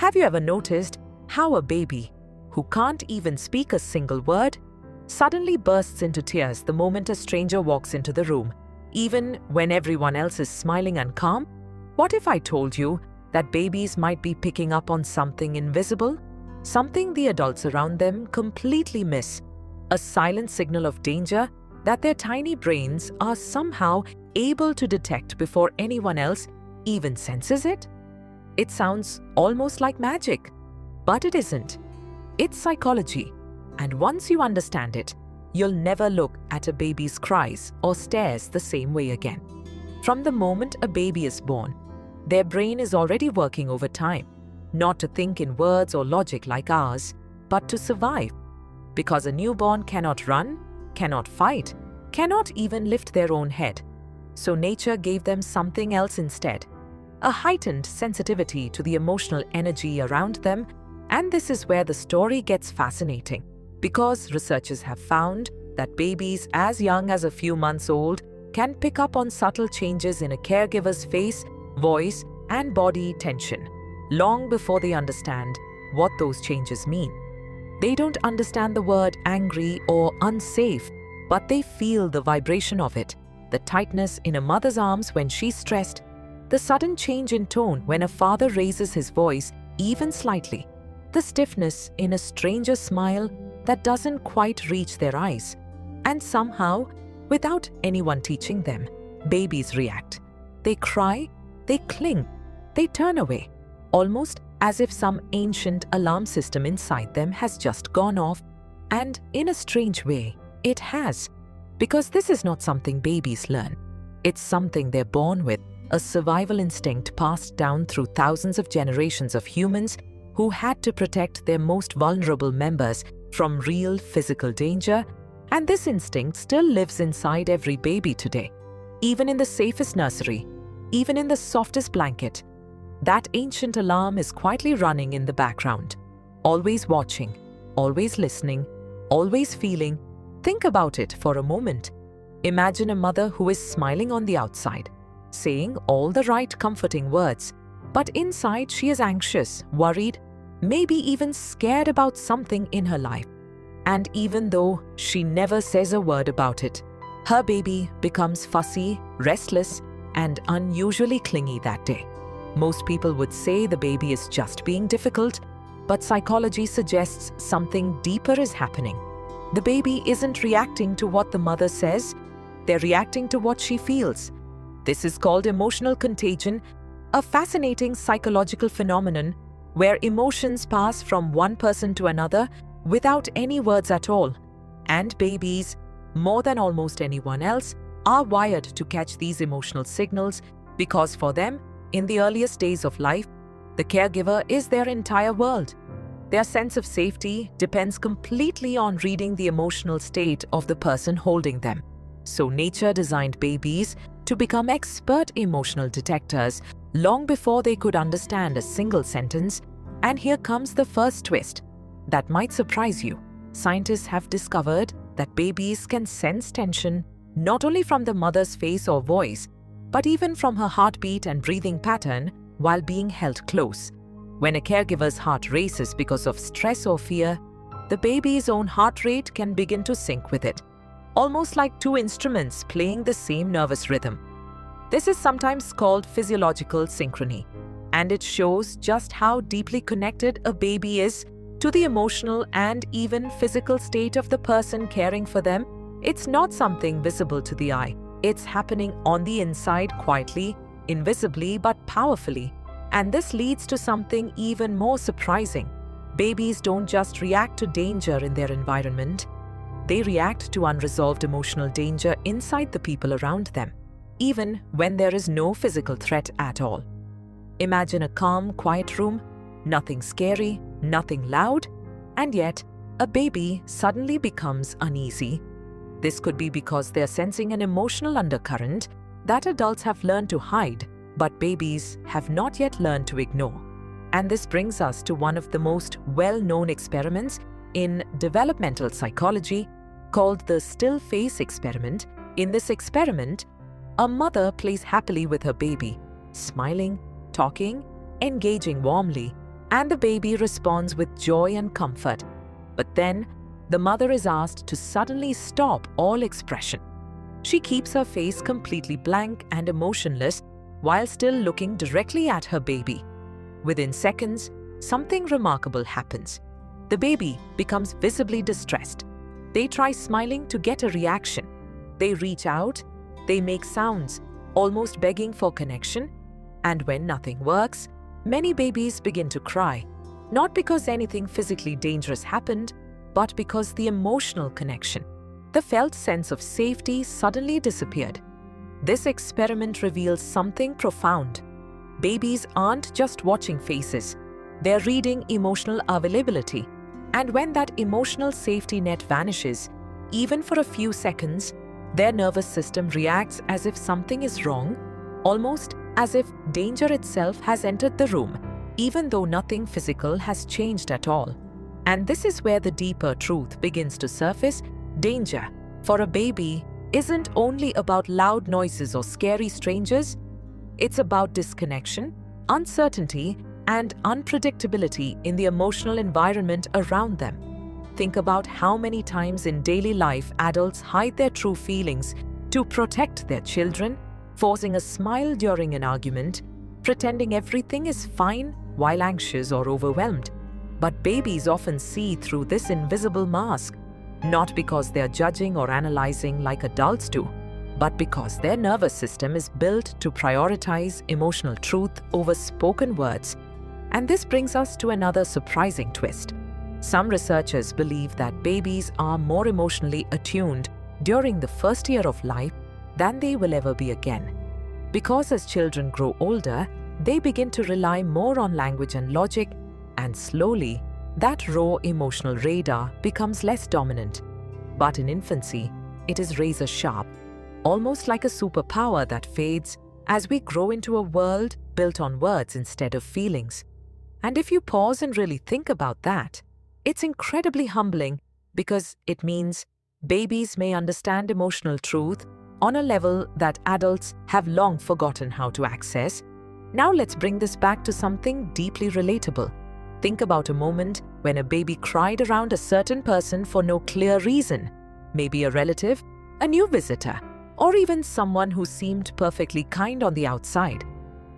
Have you ever noticed how a baby, who can't even speak a single word, suddenly bursts into tears the moment a stranger walks into the room, even when everyone else is smiling and calm? What if I told you that babies might be picking up on something invisible, something the adults around them completely miss, a silent signal of danger that their tiny brains are somehow able to detect before anyone else even senses it? It sounds almost like magic, but it isn't. It's psychology, and once you understand it, you'll never look at a baby's cries or stares the same way again. From the moment a baby is born, their brain is already working overtime, not to think in words or logic like ours, but to survive. Because a newborn cannot run, cannot fight, cannot even lift their own head. So nature gave them something else instead, a heightened sensitivity to the emotional energy around them. And this is where the story gets fascinating, because researchers have found that babies as young as a few months old can pick up on subtle changes in a caregiver's face, voice, and body tension, long before they understand what those changes mean. They don't understand the word angry or unsafe, but they feel the vibration of it, the tightness in a mother's arms when she's stressed, the sudden change in tone when a father raises his voice even slightly, the stiffness in a stranger's smile that doesn't quite reach their eyes. And somehow, without anyone teaching them, babies react. They cry, they cling, they turn away, almost as if some ancient alarm system inside them has just gone off. And in a strange way, it has. Because this is not something babies learn. It's something they're born with, a survival instinct passed down through thousands of generations of humans who had to protect their most vulnerable members from real physical danger. And this instinct still lives inside every baby today. Even in the safest nursery, even in the softest blanket, that ancient alarm is quietly running in the background, always watching, always listening, always feeling. Think about it for a moment. Imagine a mother who is smiling on the outside, saying all the right comforting words, but inside she is anxious, worried, maybe even scared about something in her life. And even though she never says a word about it, her baby becomes fussy, restless, and unusually clingy that day. Most people would say the baby is just being difficult, but psychology suggests something deeper is happening. The baby isn't reacting to what the mother says, they're reacting to what she feels. This is called emotional contagion, a fascinating psychological phenomenon where emotions pass from one person to another without any words at all. And babies, more than almost anyone else, are wired to catch these emotional signals because for them, in the earliest days of life, the caregiver is their entire world. Their sense of safety depends completely on reading the emotional state of the person holding them. So nature designed babies to become expert emotional detectors long before they could understand a single sentence. And here comes the first twist that might surprise you. Scientists have discovered that babies can sense tension not only from the mother's face or voice, but even from her heartbeat and breathing pattern while being held close. When a caregiver's heart races because of stress or fear, the baby's own heart rate can begin to sync with it, almost like two instruments playing the same nervous rhythm. This is sometimes called physiological synchrony, and it shows just how deeply connected a baby is to the emotional and even physical state of the person caring for them. It's not something visible to the eye. It's happening on the inside quietly, invisibly, but powerfully. And this leads to something even more surprising. Babies don't just react to danger in their environment. They react to unresolved emotional danger inside the people around them, even when there is no physical threat at all. Imagine a calm, quiet room, nothing scary, nothing loud, and yet a baby suddenly becomes uneasy. This could be because they're sensing an emotional undercurrent that adults have learned to hide, but babies have not yet learned to ignore. And this brings us to one of the most well-known experiments in developmental psychology called the still face experiment. In this experiment, a mother plays happily with her baby, smiling, talking, engaging warmly. and the baby responds with joy and comfort. But then, the mother is asked to suddenly stop all expression. She keeps her face completely blank and emotionless while still looking directly at her baby. Within seconds, something remarkable happens. The baby becomes visibly distressed. They try smiling to get a reaction. They reach out, they make sounds, almost begging for connection. And when nothing works, many babies begin to cry, not because anything physically dangerous happened, but because the emotional connection, the felt sense of safety, suddenly disappeared. This experiment reveals something profound. Babies aren't just watching faces, they're reading emotional availability. And when that emotional safety net vanishes, even for a few seconds, their nervous system reacts as if something is wrong, almost as if danger itself has entered the room, even though nothing physical has changed at all. And this is where the deeper truth begins to surface. Danger, for a baby, isn't only about loud noises or scary strangers. It's about disconnection, uncertainty, and unpredictability in the emotional environment around them. Think about how many times in daily life adults hide their true feelings to protect their children, forcing a smile during an argument, pretending everything is fine while anxious or overwhelmed. But babies often see through this invisible mask, not because they are judging or analyzing like adults do, but because their nervous system is built to prioritize emotional truth over spoken words. And this brings us to another surprising twist. Some researchers believe that babies are more emotionally attuned during the first year of life than they will ever be again. Because as children grow older, they begin to rely more on language and logic, and slowly, that raw emotional radar becomes less dominant. But in infancy, it is razor sharp, almost like a superpower that fades as we grow into a world built on words instead of feelings. And if you pause and really think about that, it's incredibly humbling, because it means babies may understand emotional truth on a level that adults have long forgotten how to access. Now let's bring this back to something deeply relatable. Think about a moment when a baby cried around a certain person for no clear reason, maybe a relative, a new visitor, or even someone who seemed perfectly kind on the outside.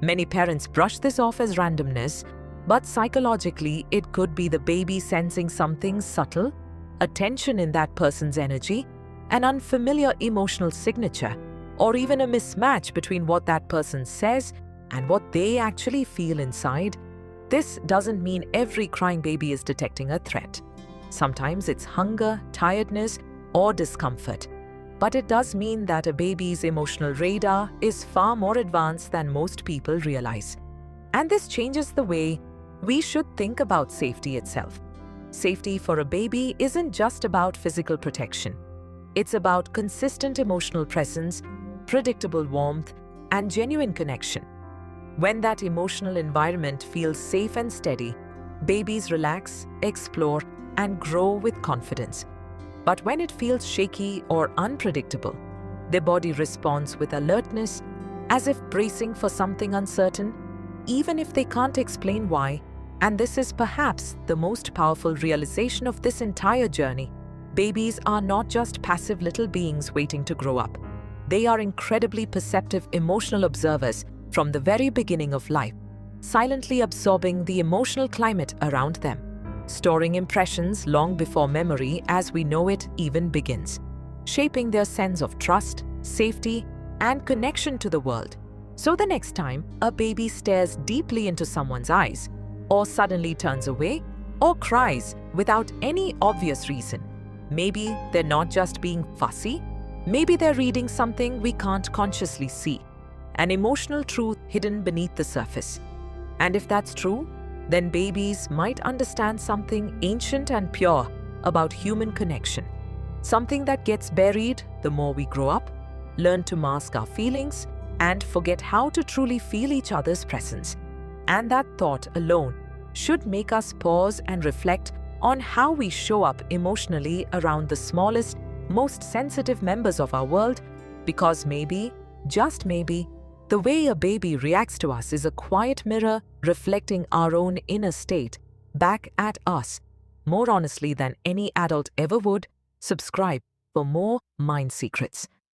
Many parents brush this off as randomness, but psychologically it could be the baby sensing something subtle, a tension in that person's energy, an unfamiliar emotional signature, or even a mismatch between what that person says and what they actually feel inside. This doesn't mean every crying baby is detecting a threat. Sometimes it's hunger, tiredness, or discomfort. But it does mean that a baby's emotional radar is far more advanced than most people realize. And this changes the way we should think about safety itself. Safety for a baby isn't just about physical protection. It's about consistent emotional presence, predictable warmth, and genuine connection. When that emotional environment feels safe and steady, babies relax, explore, and grow with confidence. But when it feels shaky or unpredictable, their body responds with alertness, as if bracing for something uncertain, even if they can't explain why. And this is perhaps the most powerful realization of this entire journey. Babies are not just passive little beings waiting to grow up. They are incredibly perceptive emotional observers from the very beginning of life, silently absorbing the emotional climate around them, storing impressions long before memory as we know it even begins, shaping their sense of trust, safety, and connection to the world. So the next time a baby stares deeply into someone's eyes, or suddenly turns away, or cries without any obvious reason, maybe they're not just being fussy, maybe they're reading something we can't consciously see, an emotional truth hidden beneath the surface. And if that's true, then babies might understand something ancient and pure about human connection, something that gets buried the more we grow up, learn to mask our feelings, and forget how to truly feel each other's presence. And that thought alone should make us pause and reflect on how we show up emotionally around the smallest, most sensitive members of our world, because maybe, just maybe, The way a baby reacts to us is a quiet mirror reflecting our own inner state back at us, more honestly than any adult ever would. Subscribe for more Mind Secrets.